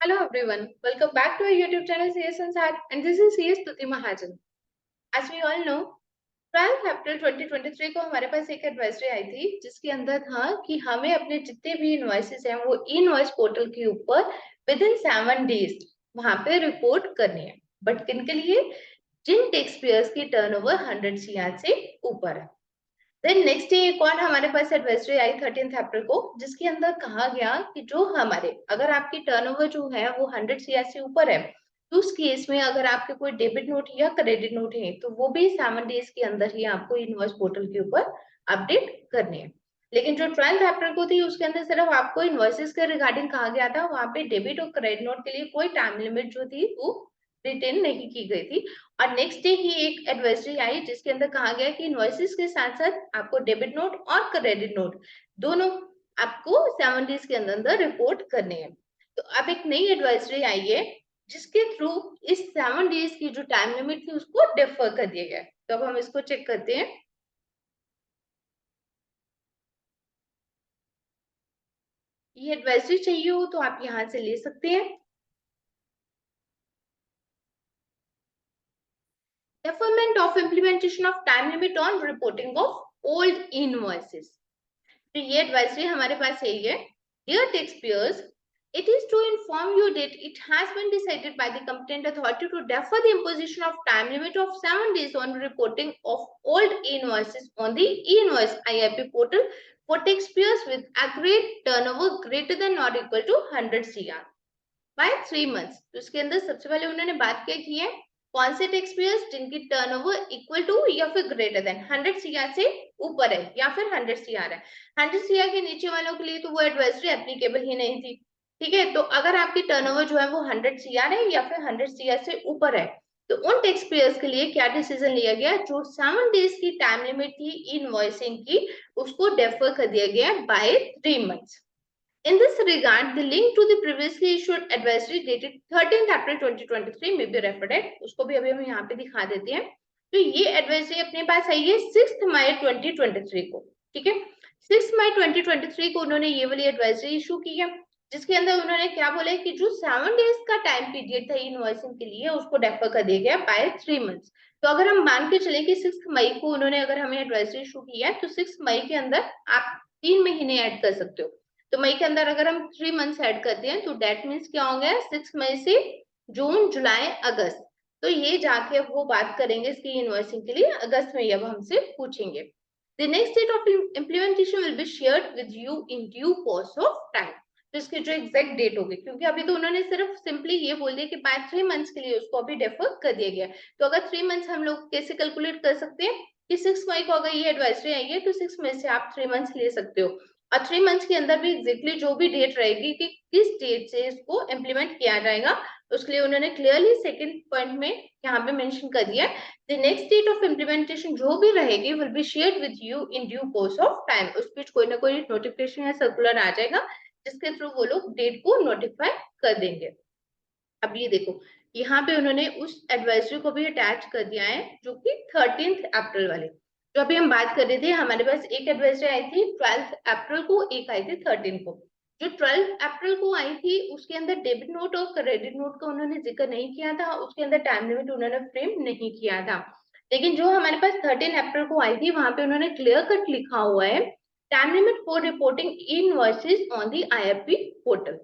Hello everyone, welcome back to our YouTube channel CS Ansar and this is CS Stuti Mahajan. As we all know, 12 अप्रैल 2023 को हमारे पास एक advisory आई थी जिसके अंदर था कि हमें अपने जितने भी इनवॉइसेस हैं वो ई इनवॉइस पोर्टल के ऊपर विद इन 7 डेज वहां पे रिपोर्ट करनी है। बट किन के लिए? जिन टैक्स पेयर्स की टर्नओवर 100 सीआर से ऊपर है। देन नेक्स्ट डे एक और हमारे पास एडवाइजरी आई 13 अप्रैल को जिसके अंदर कहा गया कि जो हमारे अगर आपकी टर्नओवर जो है वो 100 सीआर से ऊपर है तो उस केस में अगर आपके कोई डेबिट नोट या क्रेडिट नोट है तो वो भी 7 डेज के अंदर ही आपको इनवॉइस पोर्टल के ऊपर अपडेट करनी है। लेकिन जो 12 अप्रैल को थी उसके अंदर सिर्फ आपको इनवॉइसेस के रिगार्डिंग कहा गया था, वहां पे डेबिट और क्रेडिट नोट के लिए कोई टाइम लिमिट जो थी वो रिटेन नहीं की गई थी। और नेक्स्ट डे ही एक एडवाइजरी आई जिसके अंदर कहा गया कि इनवॉइसेस के साथ साथ आपको डेबिट नोट और क्रेडिट नोट दोनों आपको 7 डेज के अंदर अंदर रिपोर्ट करने हैं। तो अब एक नई एडवाइजरी आई है जिसके थ्रू इस 7 डेज की जो टाइम लिमिट थी उसको डिफर कर दिया गया। तो अब हम इसको चेक करते हैं। ये एडवाइजरी चाहिए हो तो आप यहाँ से ले सकते हैं। Deferment of implementation of time limit on reporting of old invoices. तो ये एडवाइजरी हमारे पास यही है। Dear taxpayers, it is to inform you that it has been decided by the competent authority to defer the imposition of time limit of 7 days on reporting of old invoices on the e-invoice IIP portal for taxpayers with aggregate turnover greater than or equal to 100 CR by 3 months। तो इसके अंदर सबसे पहले उन्होंने बात क्या की है, कौन से टैक्स पेयर्स जिनकी टर्नओवर इक्वल टू या फिर ग्रेटर देन 100 सीआर से ऊपर है या फिर 100 सीआर है। 100 सीआर के नीचे वालों के लिए तो वो एडवाइजरी एप्लीकेबल ही नहीं थी। ठीक है, तो अगर आपकी टर्नओवर जो है वो 100 सीआर है या फिर 100 सीआर से ऊपर है तो उन टैक्स पेयर्स के लिए क्या डिसीजन लिया गया, जो 7 डेज की टाइम लिमिट थी इनवॉइसिंग की उसको डेफर कर दिया गया by 3 months. In this regard, the link to the previously issued advisory dated 13th April 2023 may be referred at। उसको भी अभी हम यहाँ पे दिखा देते हैं। तो ये एडवाइजरी अपने पास आई है 6 मई 2023 को। ठीक है, 6 मई 2023 को उन्होंने ये वाली एडवाइजरी इशू की है जिसके अंदर उन्होंने क्या बोला है कि जो 7 डेज का टाइम पीरियड था इनवॉइसिंग के लिए उसको डेफर कर दिया गया बाय 3 मंथ्स। तो अगर हम मान के चले कि 6 मई को उन्होंने अगर हमें एडवाइजरी इशू की है तो 6 मई के अंदर आप 3 महीने ऐड कर सकते हो। तो मई के अंदर अगर हम 3 मंथ्स ऐड करते हैं तो डेट मीन्स क्या हो गया, 6 मई से जून जुलाई अगस्त। तो ये जाके अब वो बात करेंगे इसकी इनवॉइसिंग के लिए अगस्त में, अब हमसे पूछेंगे। The next date of implementation will be shared with you in due course of time। तो इसकी जो एग्जैक्ट डेट होगी, क्योंकि अभी तो उन्होंने सिर्फ सिंपली ये बोल दिया कि बाय 3 मंथ्स के लिए उसको अभी डेफर कर दिया गया। तो अगर 3 मंथ्स हम लोग कैसे कैलकुलेट कर सकते हैं कि 6 मई को अगर ये एडवाइजरी आई है तो 6 मई से आप 3 मंथ्स ले सकते हो और 3 मंथ्स के अंदर भी एग्जैक्टली जो भी डेट रहेगी कि किस डेट से इसको इम्प्लीमेंट किया जाएगा उसके लिए उन्होंने क्लियरली सेकंड पॉइंट में यहाँ पे मेंशन कर दिया। The next date of implementation जो भी रहेगी will be shared with you in due course of time. उस बीच कोई ना कोई नोटिफिकेशन या सर्कुलर आ जाएगा जिसके थ्रू वो लोग डेट को नोटिफाई कर देंगे। अब ये देखो यहाँ पे उन्होंने उस एडवाइजरी को भी अटैच कर दिया है जो कि 13 अप्रैल वाले, जो अभी हम बात कर रहे थे। हमारे पास एक एडवाइजरी आई थी 12 अप्रैल को, एक आई थी 13 को। जो 12 अप्रैल को आई थी उसके अंदर डेबिट नोट और क्रेडिट नोट का उन्होंने जिक्र नहीं किया था, उसके अंदर टाइम लिमिट उन्होंने फ्रेम नहीं किया था। लेकिन जो हमारे पास 13 अप्रैल को आई थी वहां पे उन्होंने क्लियर कट लिखा हुआ है time limit for reporting invoices on the IFP portal.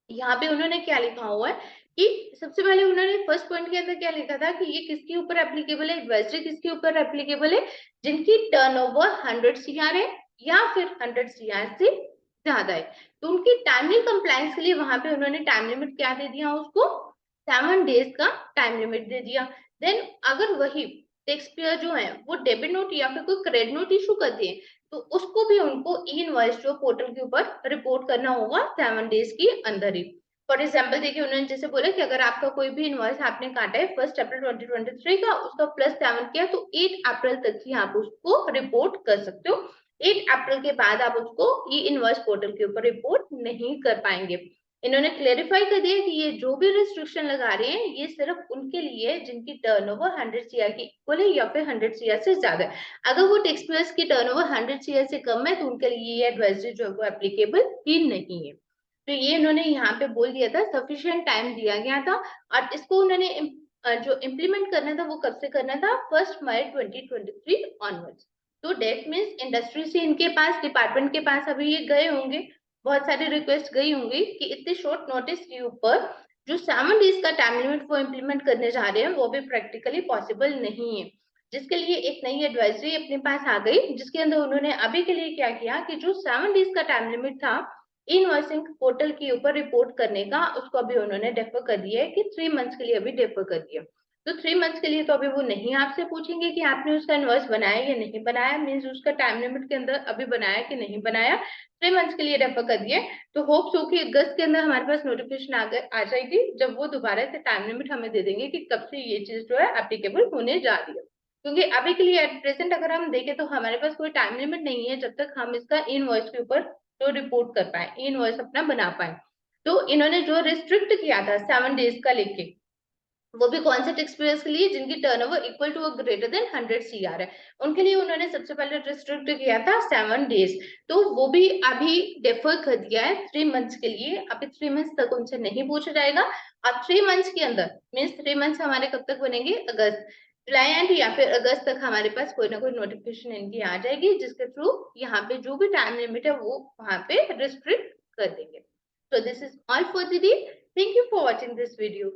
यहाँ पे उन्होंने क्या लिखा हुआ है कि सबसे पहले उन्होंने फर्स्ट पॉइंट के अंदर क्या लिखा था कि ये किसके ऊपर एप्लीकेबल है, एडवाइजरी किसके ऊपर एप्लीकेबल है, जिनकी टर्नओवर 100 सीआर है या फिर 100 सीआर से ज्यादा है। तो उनकी टाइमली कंप्लायंस के लिए वहां पे उन्होंने टाइम लिमिट क्या दे दिया, उसको 7 डेज का टाइम लिमिट दे दिया। देन अगर वही टैक्स पेयर जो है वो डेबिट नोट या फिर कोई क्रेडिट नोट इशू करते हैं तो उसको भी उनको ई इनवॉइस जो पोर्टल के ऊपर रिपोर्ट करना होगा 7 डेज के अंदर ही। फॉर एग्जाम्पल देखिए उन्होंने जैसे बोला कि अगर आपका कोई भी इनवॉइस आपने काटा है 1 अप्रैल 2023 का, उसका +7 किया तो 8 अप्रैल तक ही आप उसको रिपोर्ट कर सकते हो। 8 अप्रैल के बाद आप उसको ई इनवॉइस पोर्टल के ऊपर रिपोर्ट नहीं कर पाएंगे। इन्होंने क्लेरिफाई कर दिया कि ये जो भी रिस्ट्रिक्शन लगा रहे हैं ये सिर्फ उनके लिए है जिनकी टर्नओवर 100 सीआर की इक्वल है या फिर 100 सीआर से ज्यादा है। अगर वो टैक्स पेयर्स की टर्नओवर 100 सीआर से कम है तो उनके लिए ये एडवाइजरी जो है वो एप्लीकेबल ही नहीं है। तो ये उन्होंने यहाँ पे बोल दिया था, सफिशिएंट टाइम दिया गया था, और इसको उन्होंने जो इम्प्लीमेंट करना था वो कब से करना था, 1 मई 2023 ऑनवर्ड्स। तो डेट मीन्स इंडस्ट्री से इनके पास, डिपार्टमेंट के पास अभी ये गए होंगे, बहुत सारी रिक्वेस्ट गई होंगी कि इतने शॉर्ट नोटिस के ऊपर जो 7 डेज का टाइम लिमिट वो इम्प्लीमेंट करने जा रहे हैं वो भी प्रैक्टिकली पॉसिबल नहीं है। जिसके लिए एक नई एडवाइजरी अपने पास आ गई, जिसके अंदर उन्होंने अभी के लिए क्या किया कि जो 7 डेज का टाइम लिमिट था इनवॉइसिंग पोर्टल के ऊपर रिपोर्ट करने का, उसको अभी उन्होंने डेफर कर दिया है कि 3 मंथ्स के लिए अभी डेफर कर दिया। तो 3 मंथ्स के लिए तो अभी वो नहीं आपसे पूछेंगे कि आपने उसका इनवॉइस बनाया या नहीं बनाया, मीन्स उसका टाइम लिमिट के अंदर अभी बनाया कि नहीं बनाया, 3 मंथ्स के लिए डेफर कर दिए। तो होप सो कि अगस्त के अंदर हमारे पास नोटिफिकेशन आ जाएगी, जब वो दोबारा से टाइम लिमिट हमें दे देंगे कि कब से ये चीज जो है एप्लीकेबल होने जा रही है। क्योंकि अभी के लिए एट प्रेजेंट अगर हम देखें तो हमारे पास कोई टाइम लिमिट नहीं है जब तक हम इसका इनवॉइस के ऊपर तो रिपोर्ट कर पाए, इनवॉइस अपना बना पाए। तो इन्होंने जो रिस्ट्रिक्ट किया था 7 डेज का लेके, वो भी कौन से टैक्स पेयर्स के लिए जिनकी टर्नओवर इक्वल टू और ग्रेटर देन 100 सीआर है, उनके लिए उन्होंने सबसे पहले रिस्ट्रिक्ट किया था 7 डेज। तो वो भी अभी डेफर कर दिया है 3 मंथ्स के लिए, अभी 3 मंथ्स तक उनसे नहीं पूछा जाएगा। और 3 मंथ्स के अंदर मीन्स 3 मंथ्स हमारे कब तक बनेंगे, अगस्त, जुलाई एंड या फिर अगस्त तक हमारे पास कोई ना कोई नोटिफिकेशन इनकी आ जाएगी, जिसके थ्रू यहाँ पे जो भी टाइम लिमिट है वो वहां पे रिस्ट्रिक्ट कर देंगे। So this is all for the day. Thank you for watching this video.